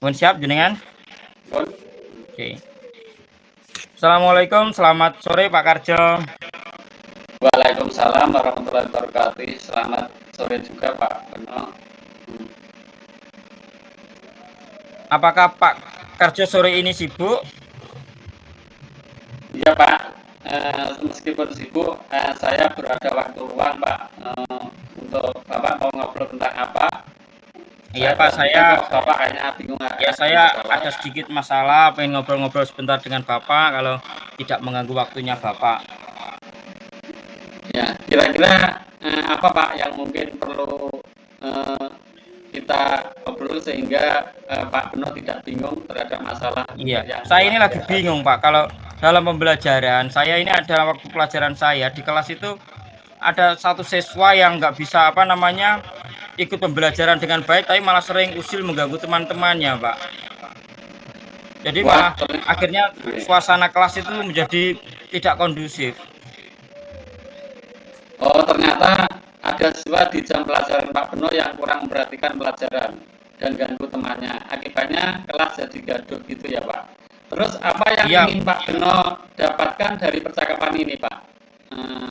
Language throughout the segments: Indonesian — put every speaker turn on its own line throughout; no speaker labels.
Mohon siap jenengan.
Pun.
Oke. Assalamualaikum, selamat sore Pak Karjo.
Waalaikumsalam warahmatullahi wabarakatuh. Selamat sore juga Pak Beno.
Apakah Pak Karjo sore ini sibuk?
Iya Pak, meskipun sibuk, saya berada waktu luang Pak, untuk Bapak mau ngobrol tentang apa?
Iya Pak, saya
Bapak kayaknya bingung.
ya saya ada sedikit masalah, pengen ngobrol-ngobrol sebentar dengan Bapak kalau tidak mengganggu waktunya Bapak.
Ya, kira-kira apa Pak yang mungkin perlu kita obrol sehingga Pak Beno tidak bingung terhadap masalah.
Iya, saya ini lagi bingung Pak, kalau dalam pembelajaran saya ini adalah waktu pelajaran saya di kelas itu ada satu siswa yang nggak bisa ikut pembelajaran dengan baik, tapi malah sering usil mengganggu teman-temannya Pak. Jadi malah akhirnya suasana kelas itu menjadi tidak kondusif.
Oh, ternyata ada siswa di jam pelajaran Pak Beno yang kurang memperhatikan pelajaran dan ganggu temannya. Akibatnya kelas jadi gaduh gitu ya Pak. Terus apa yang ingin Pak Beno dapatkan dari percakapan ini Pak?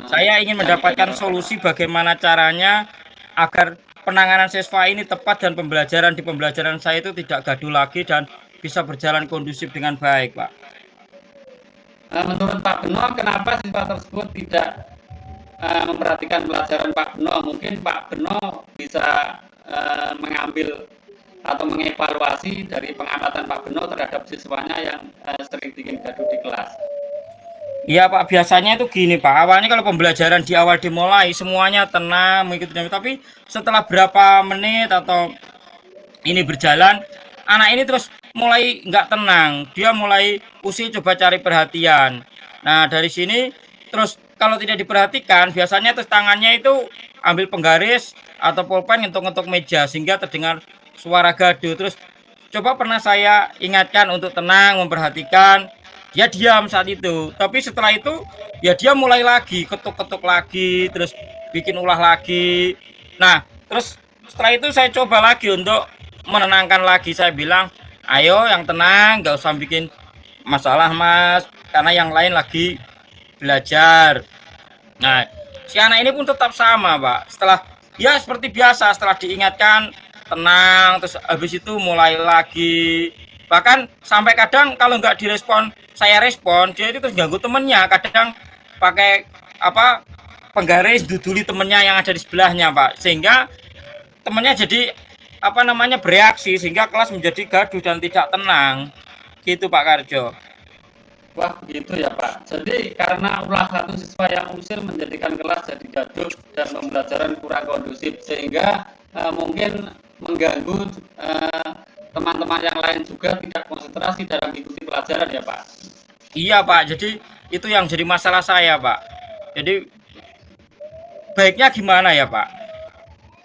Saya ingin mendapatkan solusi bagaimana caranya agar penanganan siswa ini tepat dan pembelajaran di pembelajaran saya itu tidak gaduh lagi dan bisa berjalan kondusif dengan baik Pak.
Menurut Pak Beno, kenapa siswa tersebut tidak memperhatikan pelajaran Pak Beno? Mungkin Pak Beno bisa mengambil atau mengevaluasi dari pengamatan Pak Beno terhadap siswanya yang sering bikin gaduh di kelas.
Iya Pak, biasanya itu gini Pak, awalnya kalau pembelajaran di awal dimulai semuanya tenang mengikuti, tapi setelah berapa menit atau ini berjalan, anak ini terus mulai nggak tenang, dia mulai usil coba cari perhatian. Nah dari sini terus kalau tidak diperhatikan biasanya terus tangannya itu ambil penggaris atau pulpen ngetuk-ngetuk meja sehingga terdengar suara gaduh. Terus coba pernah saya ingatkan untuk tenang memperhatikan, dia diam saat itu, tapi setelah itu ya dia mulai lagi ketuk-ketuk lagi, terus bikin ulah lagi. Nah terus setelah itu saya coba lagi untuk menenangkan lagi, saya bilang ayo yang tenang, nggak usah bikin masalah mas, karena yang lain lagi belajar. Nah si anak ini pun tetap sama Pak, setelah ya seperti biasa setelah diingatkan tenang, terus habis itu mulai lagi, bahkan sampai kadang kalau nggak direspon saya respon, dia itu terus ganggu temennya, kadang pakai penggaris duduli temennya yang ada di sebelahnya Pak, sehingga temennya jadi bereaksi sehingga kelas menjadi gaduh dan tidak tenang gitu Pak Karjo.
Wah begitu ya Pak. Jadi karena ulah satu siswa yang usil menjadikan kelas jadi gaduh dan pembelajaran kurang kondusif sehingga mungkin mengganggu teman-teman yang lain juga tidak konsentrasi dalam mengikuti pelajaran ya Pak.
Iya Pak, jadi itu yang jadi masalah saya Pak. Jadi baiknya gimana ya Pak?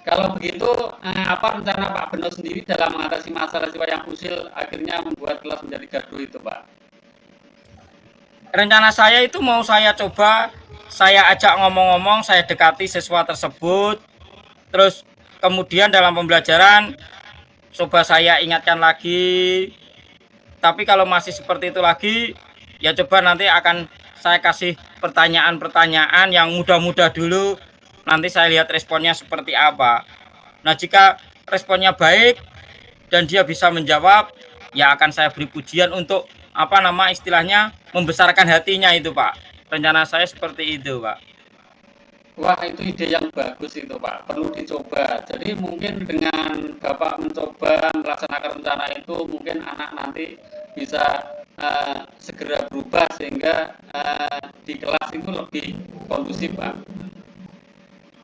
Kalau begitu apa rencana Pak Beno sendiri dalam mengatasi masalah siswa yang usil akhirnya membuat kelas menjadi gaduh itu Pak?
Rencana saya itu mau saya coba, saya ajak ngomong-ngomong, saya dekati siswa tersebut, terus kemudian dalam pembelajaran coba saya ingatkan lagi. Tapi kalau masih seperti itu lagi, ya coba nanti akan saya kasih pertanyaan-pertanyaan yang mudah-mudah dulu, nanti saya lihat responnya seperti apa. Nah jika responnya baik dan dia bisa menjawab, ya akan saya beri pujian untuk istilahnya membesarkan hatinya itu Pak. Rencana saya seperti itu Pak.
Wah itu ide yang bagus itu Pak, perlu dicoba. Jadi mungkin dengan Bapak mencoba melaksanakan rencana itu, mungkin anak nanti bisa segera berubah sehingga di kelas itu lebih kondusif Pak.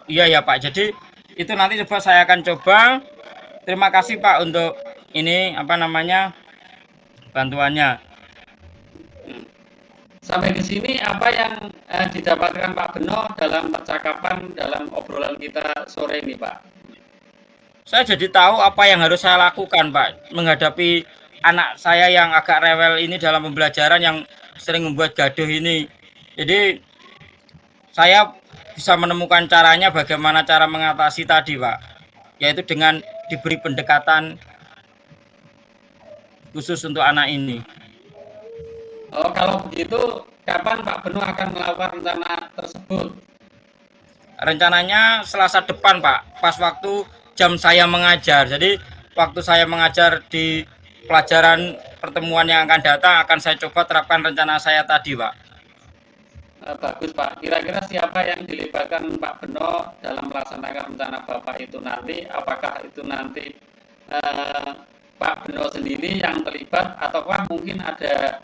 Iya ya Pak, jadi itu nanti coba saya akan coba. Terima kasih Pak untuk ini bantuannya.
Sampai di sini apa yang didapatkan Pak Beno dalam percakapan dalam obrolan kita sore ini Pak?
Saya jadi tahu apa yang harus saya lakukan Pak menghadapi anak saya yang agak rewel ini dalam pembelajaran yang sering membuat gaduh ini. Jadi saya bisa menemukan caranya bagaimana cara mengatasi tadi Pak, yaitu dengan diberi pendekatan khusus untuk anak ini.
Oh, kalau begitu kapan Pak Beno akan melakukan rencana tersebut?
Rencananya Selasa depan, Pak, pas waktu jam saya mengajar. Jadi waktu saya mengajar di pelajaran pertemuan yang akan datang akan saya coba terapkan rencana saya tadi, Pak.
Bagus Pak. Kira-kira siapa yang dilibatkan Pak Beno dalam melaksanakan rencana Bapak itu nanti? Apakah itu nanti Pak Beno sendiri yang terlibat, ataukah mungkin ada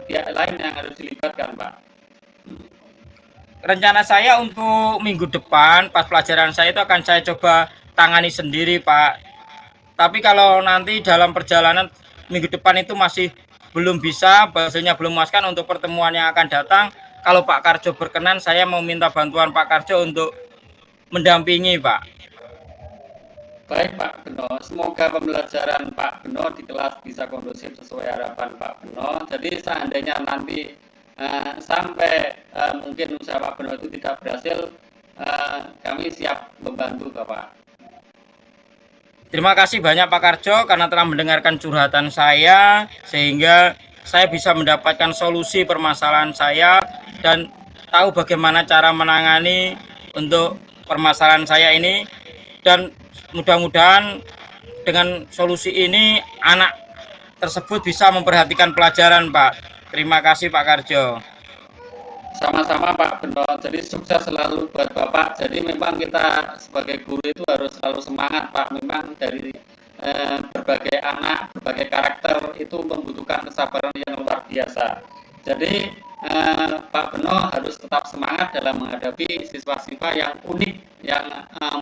pihak lain yang harus dilibatkan, Pak?
Rencana saya untuk minggu depan pas pelajaran saya itu akan saya coba tangani sendiri, Pak. Tapi kalau nanti dalam perjalanan minggu depan itu masih belum bisa, hasilnya belum memuaskan untuk pertemuan yang akan datang, kalau Pak Karjo berkenan, saya mau minta bantuan Pak Karjo untuk mendampingi, Pak.
Baik Pak Beno, semoga pembelajaran Pak Beno di kelas bisa kondusif sesuai harapan Pak Beno. Jadi seandainya nanti sampai mungkin usaha Pak Beno itu tidak berhasil, kami siap membantu Bapak.
Terima kasih banyak Pak Karjo karena telah mendengarkan curhatan saya, sehingga saya bisa mendapatkan solusi permasalahan saya dan tahu bagaimana cara menangani untuk permasalahan saya ini. Dan mudah-mudahan dengan solusi ini anak tersebut bisa memperhatikan pelajaran, Pak. Terima kasih Pak Karjo.
Sama-sama Pak Beno, jadi sukses selalu buat Bapak. Jadi memang kita sebagai guru itu harus selalu semangat Pak. Memang dari berbagai anak, berbagai karakter itu membutuhkan kesabaran yang luar biasa. Jadi Pak Beno harus tetap semangat dalam menghadapi siswa-siswa yang unik, yang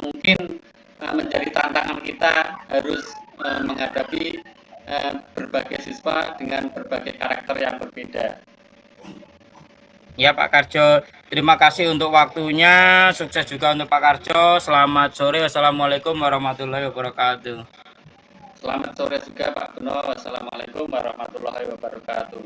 mungkin menjadi tantangan kita harus menghadapi berbagai siswa dengan berbagai karakter yang berbeda.
Ya Pak Karjo, terima kasih untuk waktunya, sukses juga untuk Pak Karjo. Selamat sore, wassalamualaikum warahmatullahi wabarakatuh.
Selamat sore juga Pak Beno, wassalamualaikum warahmatullahi wabarakatuh.